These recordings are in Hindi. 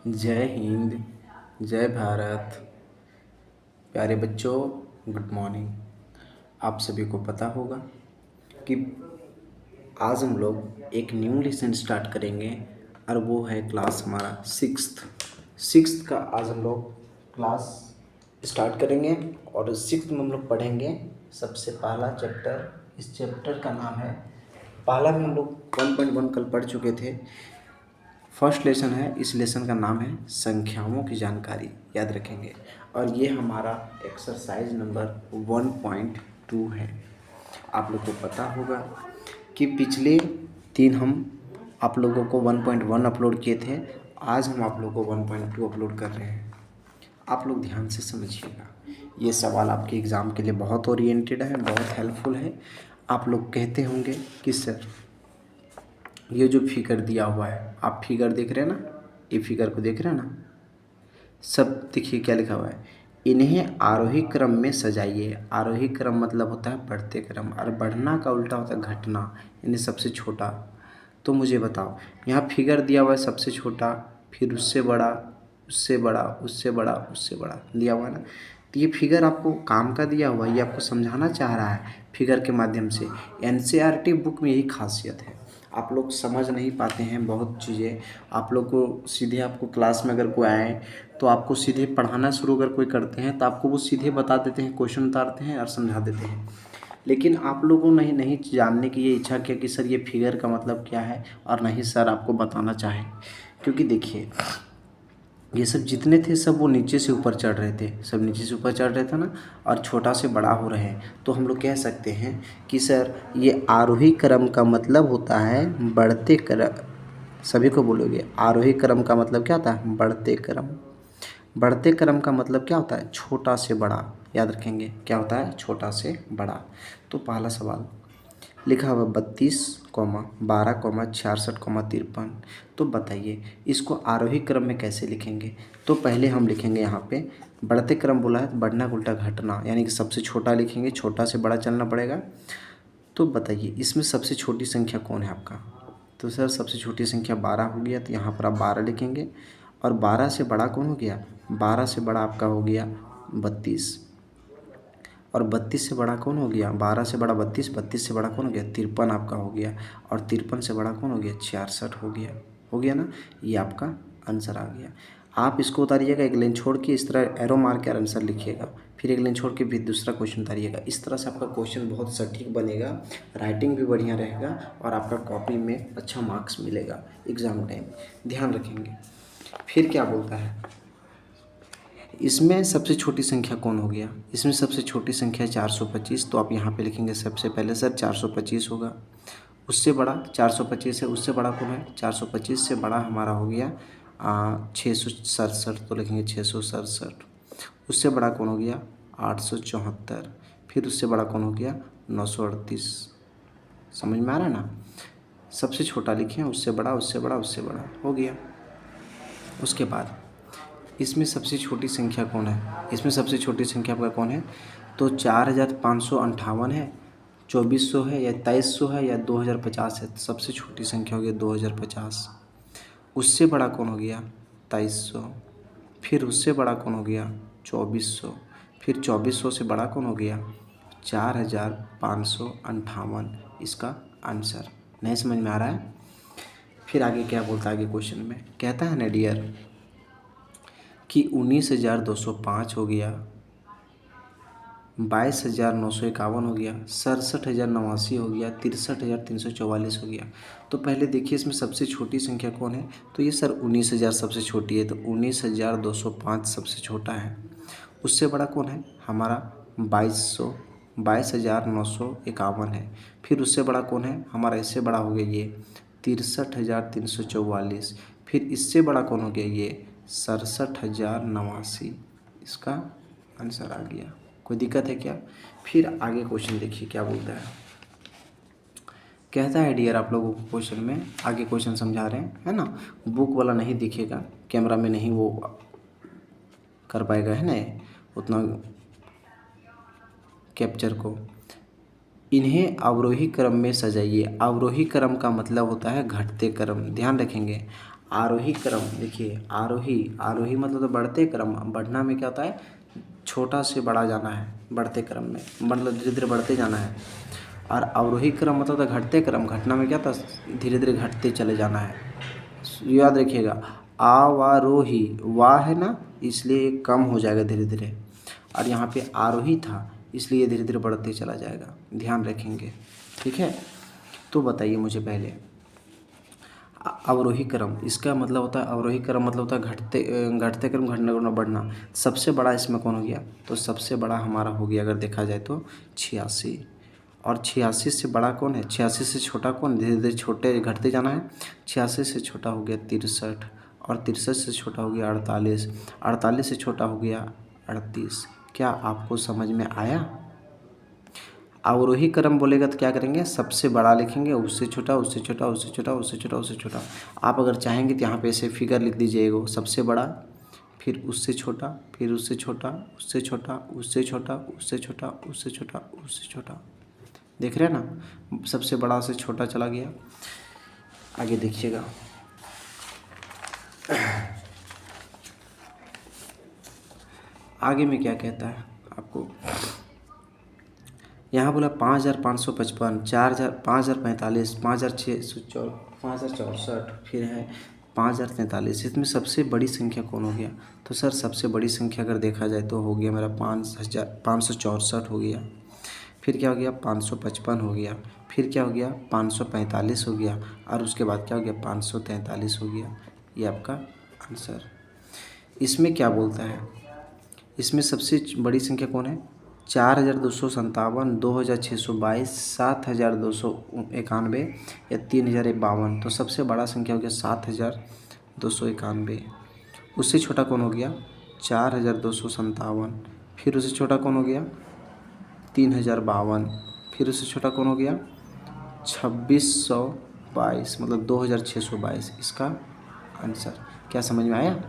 जय हिंद। जय भारत। प्यारे बच्चों, गुड मॉर्निंग। आप सभी को पता होगा कि आज हम लोग एक न्यू लेसन स्टार्ट करेंगे और वो है क्लास हमारा सिक्स्थ का। आज हम लोग क्लास स्टार्ट करेंगे और सिक्स्थ में हम लोग पढ़ेंगे सबसे पहला चैप्टर। इस चैप्टर का नाम है, पहला में हम लोग 1.1 कल पढ़ चुके थे। फर्स्ट लेसन है, इस लेसन का नाम है संख्याओं की जानकारी, याद रखेंगे। और ये हमारा एक्सरसाइज नंबर 1.2 है। आप लोग को पता होगा कि पिछले 3 हम आप लोगों को 1.1 अपलोड किए थे। आज हम आप लोगों को 1.2 अपलोड कर रहे हैं। आप लोग ध्यान से समझिएगा, ये सवाल आपके एग्ज़ाम के लिए बहुत ओरिएंटेड है, बहुत हेल्पफुल है। आप लोग कहते होंगे कि सर ये जो फिगर दिया हुआ है, आप फिगर देख रहे हैं ना, ये फिगर को देख रहे हैं ना, सब देखिए क्या लिखा हुआ है, इन्हें आरोही क्रम में सजाइए। आरोही क्रम मतलब होता है बढ़ते क्रम, और बढ़ना का उल्टा होता है घटना, यानी सबसे छोटा। तो मुझे बताओ, यहाँ फिगर दिया हुआ है सबसे छोटा, फिर उससे बड़ा, उससे बड़ा, उससे बड़ा, उससे बड़ा दिया हुआ है ना। तो ये फिगर आपको काम का दिया हुआ है, ये आपको समझाना चाह रहा है फिगर के माध्यम से। एनसीईआरटी बुक में यही खासियत है। आप लोग समझ नहीं पाते हैं बहुत चीज़ें। आप लोग को सीधे, आपको क्लास में अगर कोई आए तो आपको सीधे पढ़ाना शुरू अगर कोई करते हैं तो आपको वो सीधे बता देते हैं, क्वेश्चन उतारते हैं और समझा देते हैं। लेकिन आप लोगों ने नहीं जानने की ये इच्छा किया कि सर ये फिगर का मतलब क्या है, और नहीं सर आपको बताना चाहें। क्योंकि देखिए, ये सब जितने थे सब वो नीचे से ऊपर चढ़ रहे थे, सब नीचे से ऊपर चढ़ रहे थे ना, और छोटा से बड़ा हो रहे हैं। तो हम लोग कह सकते हैं कि सर ये आरोही क्रम का मतलब होता है बढ़ते क्रम। सभी को बोलोगे, आरोही क्रम का मतलब क्या होता है? बढ़ते क्रम। बढ़ते क्रम का मतलब क्या होता है? छोटा से बड़ा। याद रखेंगे क्या होता है? छोटा से बड़ा। तो पहला सवाल लिखा हुआ 32,12,66,53। तो बताइए इसको आरोही क्रम में कैसे लिखेंगे? तो पहले हम लिखेंगे यहाँ पे बढ़ते क्रम बोला है, बढ़ना का उल्टा घटना, यानी कि सबसे छोटा लिखेंगे, छोटा से बड़ा चलना पड़ेगा। तो बताइए इसमें सबसे छोटी संख्या कौन है आपका? तो सर सबसे छोटी संख्या 12 हो गया, तो यहाँ पर आप 12 लिखेंगे। और 12 से बड़ा कौन हो गया? 12 से बड़ा आपका हो गया 32। और 32 से बड़ा कौन हो गया? 12 से बड़ा 32, 32 से बड़ा कौन हो गया? 53 आपका हो गया। और 53 से बड़ा कौन हो गया? 66 हो गया। हो गया ना, ये आपका आंसर आ गया। आप इसको उतारिएगा, एक लाइन छोड़ के इस तरह एरो मार के आंसर लिखिएगा, फिर एक लाइन छोड़ के फिर दूसरा क्वेश्चन उतारिएगा। इस तरह से आपका क्वेश्चन बहुत सटीक बनेगा, राइटिंग भी बढ़िया रहेगा, और आपका कॉपी में अच्छा मार्क्स मिलेगा एग्ज़ाम टाइम। ध्यान रखेंगे। फिर क्या बोलता है, इसमें सबसे छोटी संख्या कौन हो गया? इसमें सबसे छोटी संख्या 425। तो आप यहाँ पे लिखेंगे सबसे पहले सर 425 होगा। उससे बड़ा 425 है, उससे बड़ा कौन है? 425 से बड़ा हमारा हो गया 667। तो लिखेंगे 667। उससे बड़ा कौन हो गया? 874। फिर उससे बड़ा कौन हो गया? 938। समझ में आ रहा है ना? सबसे छोटा लिखें, उससे बड़ा, उससे बड़ा, उससे बड़ा, हो गया। उसके बाद इसमें सबसे छोटी संख्या कौन है? इसमें सबसे छोटी संख्या आपका कौन है? तो 4558 है, 2400 है, या 2300 है, या 2050 है। तो सबसे छोटी संख्या हो गया 2050। उससे बड़ा कौन हो गया? 2300। फिर उससे बड़ा कौन हो गया? 2400। फिर 2400 से बड़ा कौन हो गया? 4558 इसका आंसर। नहीं समझ में आ रहा है? फिर आगे क्या बोलता है? आगे क्वेश्चन में कहता है ना डियर कि 19,205 हो गया, 22,951 हो गया, 67,089 हो गया, 63,344 हो गया। तो पहले देखिए इसमें सबसे छोटी संख्या कौन है? तो ये सर 19,000 सबसे छोटी है, तो 19,205 सबसे छोटा है। उससे बड़ा कौन है? हमारा 22,951 है। फिर उससे बड़ा कौन है? हमारा इससे बड़ा हो गया ये 63,344। फिर इससे बड़ा कौन हो गया? ये 67,089। इसका आंसर आ गया। कोई दिक्कत है क्या? फिर आगे क्वेश्चन देखिए क्या बोलता है। कहता है डियर, आप लोगों को क्वेश्चन में आगे क्वेश्चन समझा रहे हैं, है ना। बुक वाला नहीं दिखेगा, कैमरा में नहीं वो कर पाएगा, है ना, उतना कैप्चर को। इन्हें अवरोही क्रम में सजाइए। अवरोही क्रम का मतलब होता है घटते क्रम। ध्यान रखेंगे, आरोही क्रम, देखिए आरोही मतलब तो बढ़ते क्रम, बढ़ना में क्या होता है, छोटा से बड़ा जाना है बढ़ते क्रम में, मतलब धीरे धीरे बढ़ते जाना है। और अवरोही क्रम मतलब होता है घटते क्रम, घटना में क्या था, धीरे धीरे घटते चले जाना है। याद रखिएगा, आवारोही, वाह है ना, इसलिए ये कम हो जाएगा धीरे धीरे, और यहाँ पे आरोही था इसलिए धीरे धीरे बढ़ते चला जाएगा, ध्यान रखेंगे। ठीक है, तो बताइए मुझे पहले अवरोही क्रम, इसका मतलब होता है, अवरोही क्रम मतलब होता है घटते क्रम, घटना क्रम बढ़ना। सबसे बड़ा इसमें कौन हो गया, तो सबसे बड़ा हमारा हो गया अगर देखा जाए तो 86, और 86 से बड़ा कौन है, 86 से छोटा कौन, धीरे धीरे छोटे घटते जाना है। 86 से छोटा हो गया 63, और 63 से छोटा हो गया 48, 48 से छोटा हो गया 38। क्या आपको समझ में आया? अवरोही क्रम बोलेगा तो क्या करेंगे, सबसे बड़ा लिखेंगे, उससे छोटा, उससे छोटा, उससे छोटा, उससे छोटा, उससे छोटा। आप अगर चाहेंगे तो यहाँ पे ऐसे फिगर लिख दीजिएगा, सबसे बड़ा, फिर उससे छोटा, फिर उससे छोटा, उससे छोटा, उससे छोटा, उससे छोटा, उससे छोटा, उससे छोटा। देख रहे हैं ना, सबसे बड़ा से छोटा चला गया। आगे देखिएगा, आगे में क्या कहता है आपको, यहाँ बोला 5555, 4000, 5045, 5664, 5064, फिर है 5043। इसमें सबसे बड़ी संख्या कौन हो गया, तो सर सबसे बड़ी संख्या अगर देखा जाए तो हो गया मेरा 564 हो गया, फिर क्या हो गया 555 हो गया, फिर क्या हो गया 545 हो गया, और उसके बाद क्या हो गया 543 हो गया। ये आपका आंसर। इसमें क्या बोलता है, इसमें सबसे बड़ी संख्या कौन है, 4257, 2622, 7291 या 3052। तो सबसे बड़ा संख्या हो गया 7291। उससे छोटा कौन हो गया 4257, फिर उससे छोटा कौन हो गया 3052, फिर उससे छोटा कौन हो गया 2622, मतलब 2622। इसका आंसर क्या समझ में आया?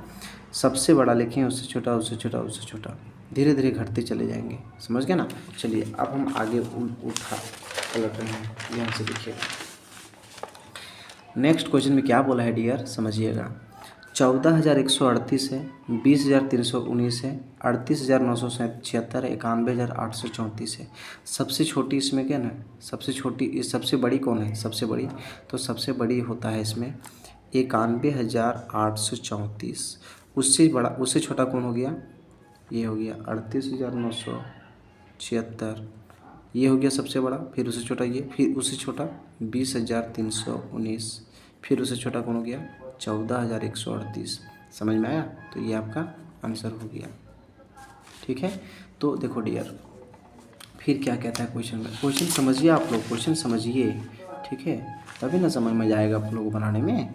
सबसे बड़ा लिखें, उससे छोटा, उससे छोटा, उससे छोटा, धीरे धीरे घटते चले जाएंगे, समझ गए ना। चलिए अब हम आगे उठा पलट रहे हैं, ध्यान से देखिएगा। नेक्स्ट क्वेश्चन में क्या बोला है डियर, समझिएगा। 14,138 है, 20,319 है, 38,976 है, 91,834 है। सबसे छोटी इसमें क्या ना, सबसे छोटी, सबसे बड़ी कौन है, सबसे बड़ी, तो सबसे बड़ी होता है इसमें 91,834। उससे बड़ा, उससे छोटा कौन हो गया, ये हो गया 38,976, ये हो गया सबसे बड़ा, फिर उससे छोटा ये, फिर उससे छोटा 20,319, फिर उससे छोटा कौन हो गया 14,138। समझ में आया? तो ये आपका आंसर हो गया। ठीक है, तो देखो डियर, फिर क्या कहता है क्वेश्चन में, क्वेश्चन समझिए आप लोग, क्वेश्चन समझिए, ठीक है, तभी ना समझ में जाएगा आप लोगों को बनाने में।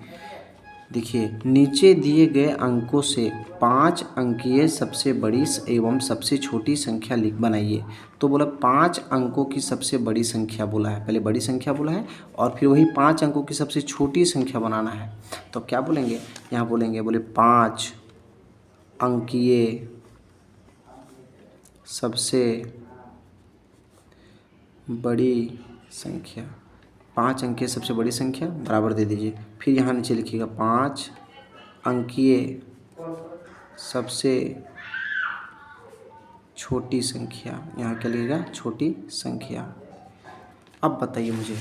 देखिए, नीचे दिए गए अंकों से 5 अंकीय सबसे बड़ी एवं सबसे छोटी संख्या लिख बनाइए। तो बोला 5 अंकों की सबसे बड़ी संख्या बोला है, पहले बड़ी संख्या बोला है, और फिर वही 5 अंकों की सबसे छोटी संख्या बनाना है। तो क्या बोलेंगे, यहाँ बोलेंगे, बोले 5 अंकीय सबसे बड़ी संख्या, 5 अंकीय सबसे बड़ी संख्या बराबर दे दीजिए, फिर यहाँ नीचे लिखिएगा 5 अंकीय सबसे छोटी संख्या, यहाँ क्या लिखिएगा, छोटी संख्या। अब बताइए मुझे,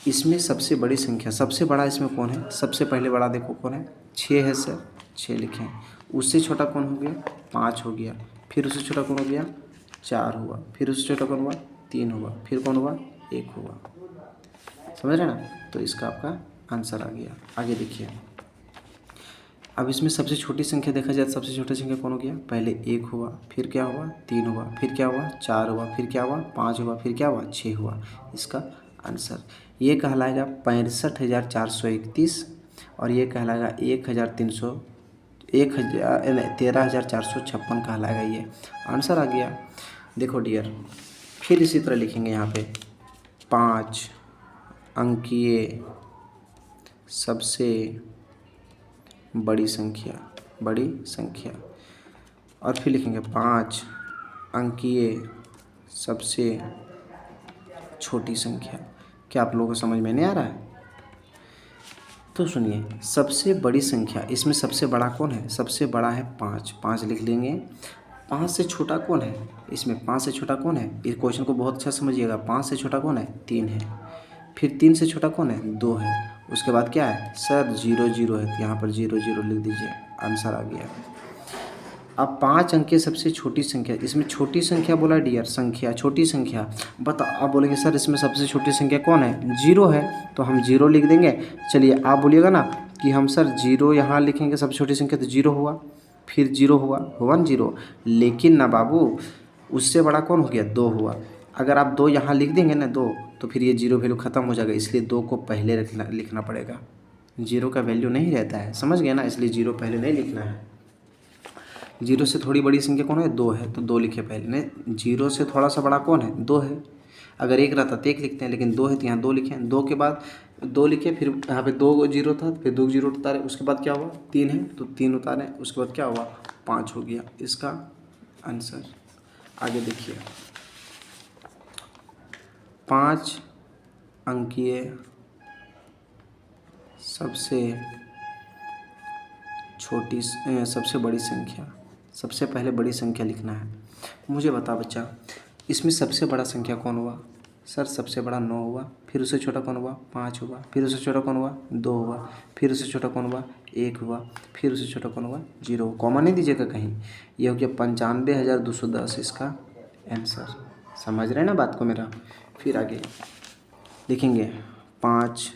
इसमें सबसे बड़ी संख्या, सबसे बड़ा इसमें कौन है, सबसे पहले बड़ा देखो कौन है, 6 है सर, 6 लिखें। उससे छोटा कौन हो गया, 5 हो गया, फिर उससे छोटा कौन हो गया 4 हुआ, फिर उससे छोटा कौन हुआ 3 हुआ, फिर कौन हुआ 1 हुआ। समझ रहे ना, तो इसका आपका आंसर आ गया। आगे देखिए, अब इसमें सबसे छोटी संख्या देखा जाए, सबसे छोटी संख्या कौन हो गया, पहले 1 हुआ, फिर क्या हुआ 3 हुआ, फिर क्या हुआ 4 हुआ, फिर क्या हुआ 5 हुआ, फिर क्या हुआ 6 हुआ। इसका आंसर ये कहलाएगा 65,431, और ये कहलाएगा 13,456 कहलाएगा। ये आंसर आ गया। देखो डियर, फिर इसी तरह लिखेंगे यहाँ पे 5 अंकीय सबसे बड़ी संख्या, बड़ी संख्या, और फिर लिखेंगे 5 अंकीय सबसे छोटी संख्या। क्या आप लोगों को समझ में नहीं आ रहा है? तो सुनिए, सबसे बड़ी संख्या इसमें सबसे बड़ा कौन है? सबसे बड़ा है 5, 5 लिख लेंगे। 5 से छोटा कौन है? इसमें 5 से छोटा कौन है? इस क्वेश्चन को बहुत अच्छा समझिएगा। 5 से छोटा कौन है? 3 है। फिर 3 से छोटा कौन है? 2 है। उसके बाद क्या है? सर 0 0 है, तो यहाँ पर 0 0 लिख दीजिए, आंसर आ गया। अब 5 अंक की सबसे छोटी संख्या, इसमें छोटी संख्या बोला डियर, संख्या छोटी संख्या बता। आप बोलेंगे सर इसमें सबसे छोटी संख्या कौन है? 0 है, तो हम 0 लिख देंगे। चलिए आप बोलिएगा ना कि हम सर 0 यहाँ लिखेंगे, सबसे छोटी संख्या, तो 0 हुआ, फिर 0 हुआ ना 0। लेकिन ना बाबू, उससे बड़ा कौन हो गया? 2 हुआ। अगर आप 2 यहाँ लिख देंगे ना 2, तो फिर ये 0 वैल्यू ख़त्म हो जाएगा, इसलिए 2 को पहले लिखना पड़ेगा। 0 का वैल्यू नहीं रहता है, समझ गए ना, इसलिए 0 पहले नहीं लिखना है। 0 से थोड़ी बड़ी संख्या कौन है? 2 है, तो 2 लिखे पहले। नहीं, 0 से थोड़ा सा बड़ा कौन है? 2 है। अगर 1 रहता तो 1 लिखते हैं, लेकिन 2 है तो यहाँ 2 लिखे। 2 के बाद 2 लिखे, फिर यहाँ पे 2 0 था, फिर 2 0 उतारे। उसके बाद क्या हुआ? 3 है, तो 3 उतारे। उसके बाद क्या हुआ? 5 हो गया इसका आंसर। आगे देखिए, 5 अंकीय सबसे छोटी सबसे बड़ी संख्या, सबसे पहले बड़ी संख्या लिखना है। मुझे बता बच्चा, इसमें सबसे बड़ा संख्या कौन हुआ? सर सबसे बड़ा 9 हुआ। फिर उससे छोटा कौन हुआ? 5 हुआ। फिर उससे छोटा कौन हुआ? 2 हुआ। फिर उससे छोटा कौन हुआ? 1 हुआ। फिर उससे छोटा कौन हुआ? 0। कॉमन नहीं दीजिएगा कहीं। यह हो गया 95,210 इसका आंसर। समझ रहे हैं ना बात को मेरा? फिर आगे लिखेंगे 5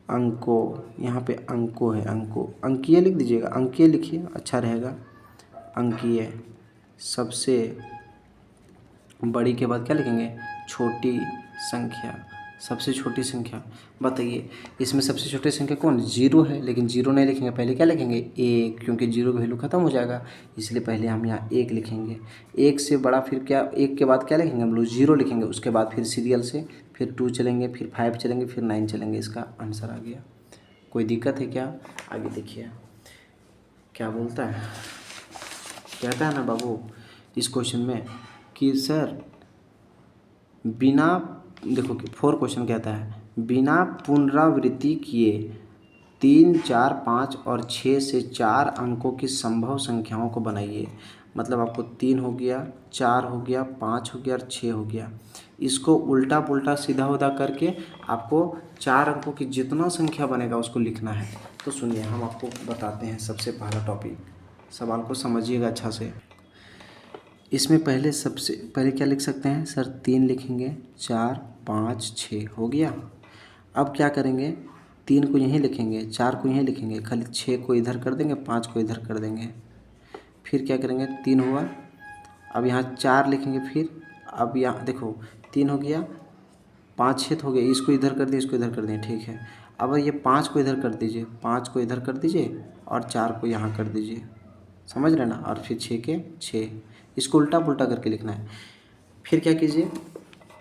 अंकों, यहाँ पे अंकों है, अंकीय लिख दीजिएगा, अंकीय लिखिए, अच्छा रहेगा। अंकीय सबसे बड़ी के बाद क्या लिखेंगे? छोटी संख्या, सबसे छोटी संख्या। बताइए इसमें सबसे छोटी संख्या कौन? 0 है, लेकिन 0 नहीं लिखेंगे, पहले क्या लिखेंगे? 1, क्योंकि 0 की वैल्यू ख़त्म हो जाएगा, इसलिए पहले हम यहाँ 1 लिखेंगे। 1 से बड़ा फिर क्या? 1 के बाद क्या लिखेंगे हम लोग? 0 लिखेंगे। उसके बाद फिर सीरियल से फिर 2 चलेंगे, फिर 5 चलेंगे, फिर 9 चलेंगे। इसका आंसर आ गया। कोई दिक्कत है क्या? आगे देखिए क्या बोलता है। कहता है ना बाबू इस क्वेश्चन में कि सर बिना, देखो 4 क्वेश्चन कहता है, बिना पुनरावृत्ति किए 3, 4, 5 और 6 से 4 अंकों की संभव संख्याओं को बनाइए। मतलब आपको 3 हो गया, 4 हो गया, 5 हो गया और 6 हो गया। इसको उल्टा पुल्टा सीधा उधा करके आपको 4 अंकों की जितना संख्या बनेगा उसको लिखना है। तो सुनिए हम आपको बताते हैं सबसे पहला टॉपिक, सवाल को समझिएगा अच्छा से। इसमें पहले सबसे पहले क्या लिख सकते हैं सर? 3 लिखेंगे, 4, 5, 6 हो गया। अब क्या करेंगे? 3 को यहीं लिखेंगे, 4 को यहीं लिखेंगे, खाली 6 को इधर कर देंगे, 5 को इधर कर देंगे। फिर क्या करेंगे? 3 हुआ। अब यहाँ 4 लिखेंगे। फिर अब यहाँ देखो 3 हो गया, 5 6 हो गया, इसको इधर कर दिए, इसको इधर कर दिए, ठीक है। अब ये 5 को इधर कर दीजिए, 5 को इधर कर दीजिए और 4 को यहाँ कर दीजिए, समझ रहे ना। और फिर 6 के 6, इसको उल्टा पुल्टा करके लिखना है। फिर क्या कीजिए?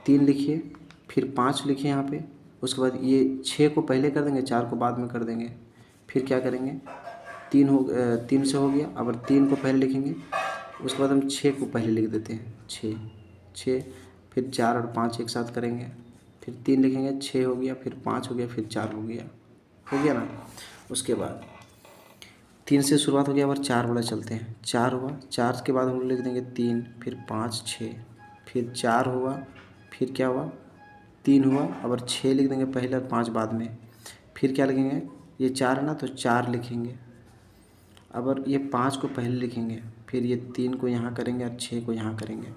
3 लिखिए, फिर 5 लिखिए यहाँ पे। उसके बाद ये 6 को पहले कर देंगे, 4 को बाद में कर देंगे। फिर क्या करेंगे? 3 से हो गया। अब 3 को पहले लिखेंगे, उसके बाद हम 6 को पहले लिख देते हैं, 6, फिर 4 और 5 एक साथ करेंगे। फिर 3 लिखेंगे, 6 हो गया, फिर 5 हो गया, फिर 4 हो गया ना। उसके बाद 3 से शुरुआत हो गया, अब 4 वाला चलते हैं। 4 हुआ, 4 के बाद हम लोग लिख देंगे 3, फिर 5 6, फिर 4 हुआ, फिर क्या हुआ? 3 हुआ। अब 6 लिख देंगे पहले और 5 बाद में। फिर क्या लिखेंगे? ये 4 है ना, तो 4 लिखेंगे। अब ये 5 को पहले लिखेंगे, फिर ये 3 को यहाँ करेंगे और 6 को यहाँ करेंगे।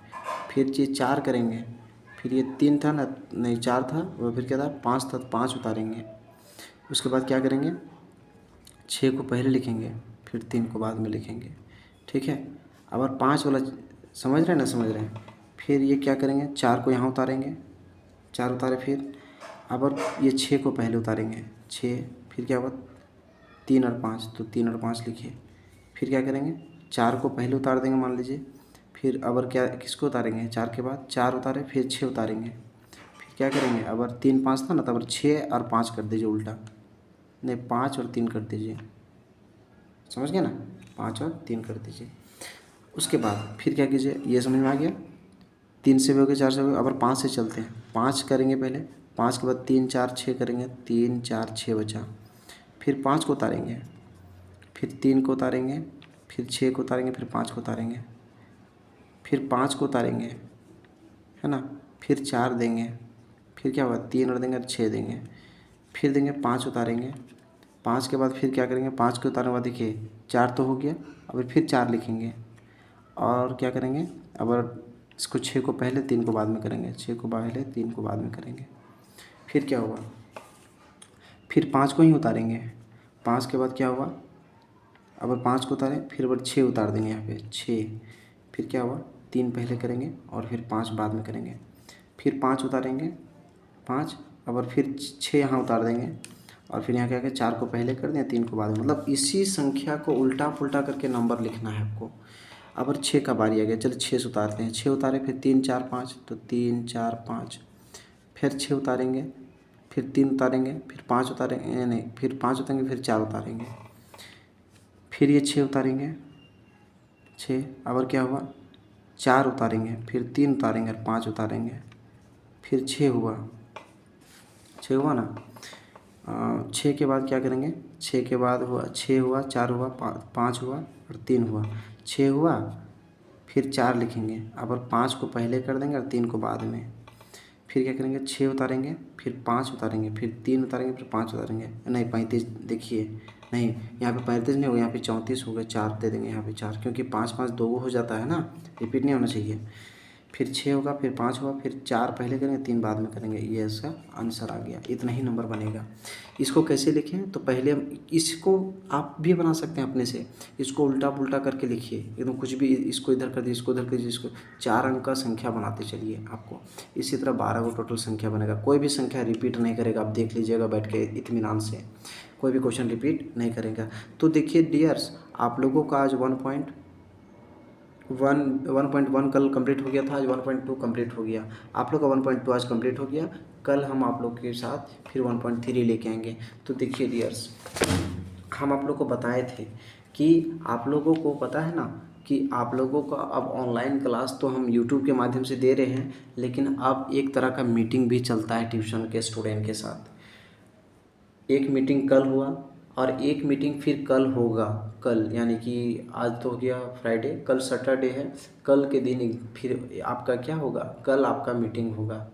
फिर ये 4 करेंगे, फिर ये 3 था ना, नहीं 4 था, और फिर क्या था? 5 था, तो 5 उतारेंगे। उसके बाद क्या करेंगे? 6 को पहले लिखेंगे, फिर 3 को बाद में लिखेंगे, ठीक है। अब 5 वाला समझ रहे हैं ना? समझ रहे हैं। फिर ये क्या करेंगे? 4 को यहाँ उतारेंगे, 4 उतारे। फिर अब ये 6 को पहले उतारेंगे, 6, फिर क्या हुआ? 3 और 5, तो 3 और 5 लिखिए। फिर क्या करेंगे? 4 को पहले उतार देंगे मान लीजिए। फिर अब क्या, किसको उतारेंगे? 4 के बाद 4 उतारे, फिर 6 उतारेंगे। फिर क्या करेंगे? अब 3 5 था ना, तब 6 और 5 कर दीजिए उल्टा, नहीं 5 और 3 कर दीजिए, समझ गए ना? 5 और 3 कर दीजिए। उसके बाद फिर क्या कीजिए? ये समझ में आ गया? 3 से भी हो गया, 4 से हो गया। अब 5 से चलते हैं। 5 करेंगे पहले, 5 के बाद 3 4 6 करेंगे, 3 4 6 बचा। फिर 5 को उतारेंगे, फिर 3 को उतारेंगे, फिर 6 को उतारेंगे, फिर 5 को उतारेंगे, फिर 5 को उतारेंगे, है ना, फिर 4 देंगे, फिर क्या होगा 3 और देंगे 6 देंगे, फिर देंगे 5 उतारेंगे, 5 के बाद फिर क्या करेंगे 5 के उतारने के बाद देखिए 4 तो हो गया, अब फिर 4 लिखेंगे और क्या करेंगे अब इसको 6 को पहले 3 को बाद में करेंगे, 6 को पहले 3 को बाद में करेंगे, फिर क्या होगा फिर 5 को ही उतारेंगे, 5 के बाद क्या हुआ अब 5 को उतारें फिर 6 उतार देंगे यहाँ पे 6, फिर क्या हुआ 3 पहले करेंगे और फिर 5 बाद में करेंगे, फिर 5 उतारेंगे 5 अब फिर 6 यहाँ उतार देंगे और फिर यहाँ क्या क्या 4 को पहले कर दें 3 को बाद में, मतलब इसी संख्या को उल्टा पुल्टा करके नंबर लिखना है आपको। अब 6 का बारी आ गया, चलो 6 से उतारते हैं, 6 उतारे फिर 3 4 5 तो 3 4 5, फिर 6 उतारेंगे, फिर 3 उतारेंगे, फिर 5 उतारेंगे नहीं फिर 5 उतारेंगे, फिर 4 उतारेंगे, फिर ये 6 उतारेंगे 6, अब क्या हुआ 4 उतारेंगे, फिर 3 उतारेंगे और 5 उतारेंगे, फिर 6 हुआ, 6 हुआ ना। 6 के बाद क्या करेंगे 6 के बाद हुआ 6 हुआ 4 हुआ 5 हुआ और 3 हुआ, 6 हुआ फिर 4 लिखेंगे, अब 5 को पहले कर देंगे और 3 को बाद में, फिर क्या करेंगे 6 उतारेंगे, फिर 5 उतारेंगे, फिर 3 उतारेंगे, फिर 5 उतारेंगे, नहीं 35 देखिए नहीं यहाँ पे 35 नहीं होगा, यहाँ पे 34 हो गए, 4 दे देंगे यहाँ पे 4 क्योंकि 5 5 दो हो जाता है ना, रिपीट नहीं होना चाहिए। फिर 6 होगा, फिर 5 हुआ, फिर 4 पहले करेंगे 3 बाद में करेंगे, ये इसका आंसर आ गया, इतना ही नंबर बनेगा। इसको कैसे लिखें तो पहले इसको आप भी बना सकते हैं अपने से, इसको उल्टा पुल्टा करके लिखिए एकदम कुछ भी, इसको इधर कर दीजिए, इसको उधर कर दीजिए, इसको 4 अंक का संख्या बनाते चलिए आपको, इसी तरह 12 को टोटल संख्या बनेगा, कोई भी संख्या रिपीट नहीं करेगा, आप देख लीजिएगा बैठ के इत्मीनान से, कोई भी क्वेश्चन रिपीट नहीं करेगा। तो देखिए डियर्स आप लोगों का आज 1.1 कल कंप्लीट हो गया था, आज 1.2 कंप्लीट हो गया, आप लोग का 1.2 आज कंप्लीट हो गया, कल हम आप लोग के साथ फिर 1.3 लेके आएंगे। तो देखिए डियर्स हम आप लोग को बताए थे कि आप लोगों को पता है ना कि आप लोगों का अब ऑनलाइन क्लास तो हम यूट्यूब के माध्यम से दे रहे हैं, लेकिन अब एक तरह का मीटिंग भी चलता है ट्यूशन के स्टूडेंट के साथ। एक मीटिंग कल हुआ और एक मीटिंग फिर कल होगा, कल यानी कि आज तो हो गया फ्राइडे, कल सैटरडे है, कल के दिन फिर आपका क्या होगा, कल आपका मीटिंग होगा।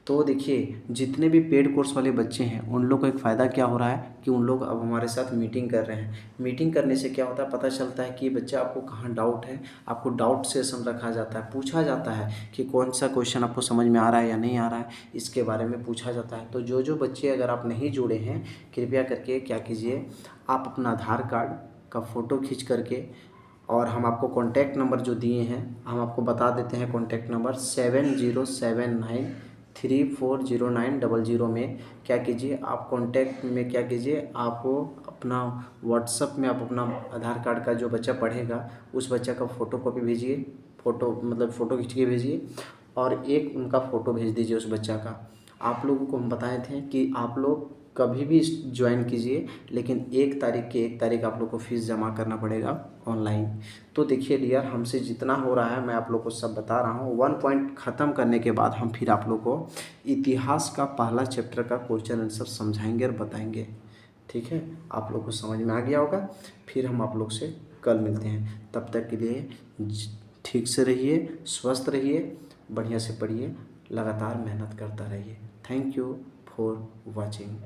तो देखिए जितने भी पेड कोर्स वाले बच्चे हैं उन लोग को एक फ़ायदा क्या हो रहा है कि उन लोग अब हमारे साथ मीटिंग कर रहे हैं। मीटिंग करने से क्या होता है पता चलता है कि बच्चा आपको कहाँ डाउट है, आपको डाउट सेशन रखा जाता है, पूछा जाता है कि कौन सा क्वेश्चन आपको समझ में आ रहा है या नहीं आ रहा है, इसके बारे में पूछा जाता है। तो जो बच्चे अगर आप नहीं जुड़े हैं कृपया करके क्या कीजिए, आप अपना आधार कार्ड का फ़ोटो खींच करके, और हम आपको कॉन्टैक्ट नंबर जो दिए हैं हम आपको बता देते हैं, कॉन्टैक्ट नंबर 7079340900 में क्या कीजिए, आप कॉन्टैक्ट में क्या कीजिए, आप अपना व्हाट्सअप में आप अपना आधार कार्ड का जो बच्चा पढ़ेगा उस बच्चा का फ़ोटो कॉपी भेजिए, फ़ोटो मतलब फ़ोटो खींच के भेजिए और एक उनका फ़ोटो भेज दीजिए उस बच्चा का। आप लोगों को हम बताए थे कि आप लोग कभी भी ज्वाइन कीजिए, लेकिन 1 तारीख आप लोग को फ़ीस जमा करना पड़ेगा ऑनलाइन। तो देखिए डियर हमसे जितना हो रहा है मैं आप लोग को सब बता रहा हूँ। 1 पॉइंट ख़त्म करने के बाद हम फिर आप लोग को इतिहास का पहला चैप्टर का क्वेश्चन आंसर समझाएंगे और बताएंगे, ठीक है। आप लोग को समझ में आ गया होगा, फिर हम आप लोग से कल मिलते हैं। तब तक के लिए ठीक से रहिए, स्वस्थ रहिए, बढ़िया से पढ़िए, लगातार मेहनत करता रहिए। Thank you for watching.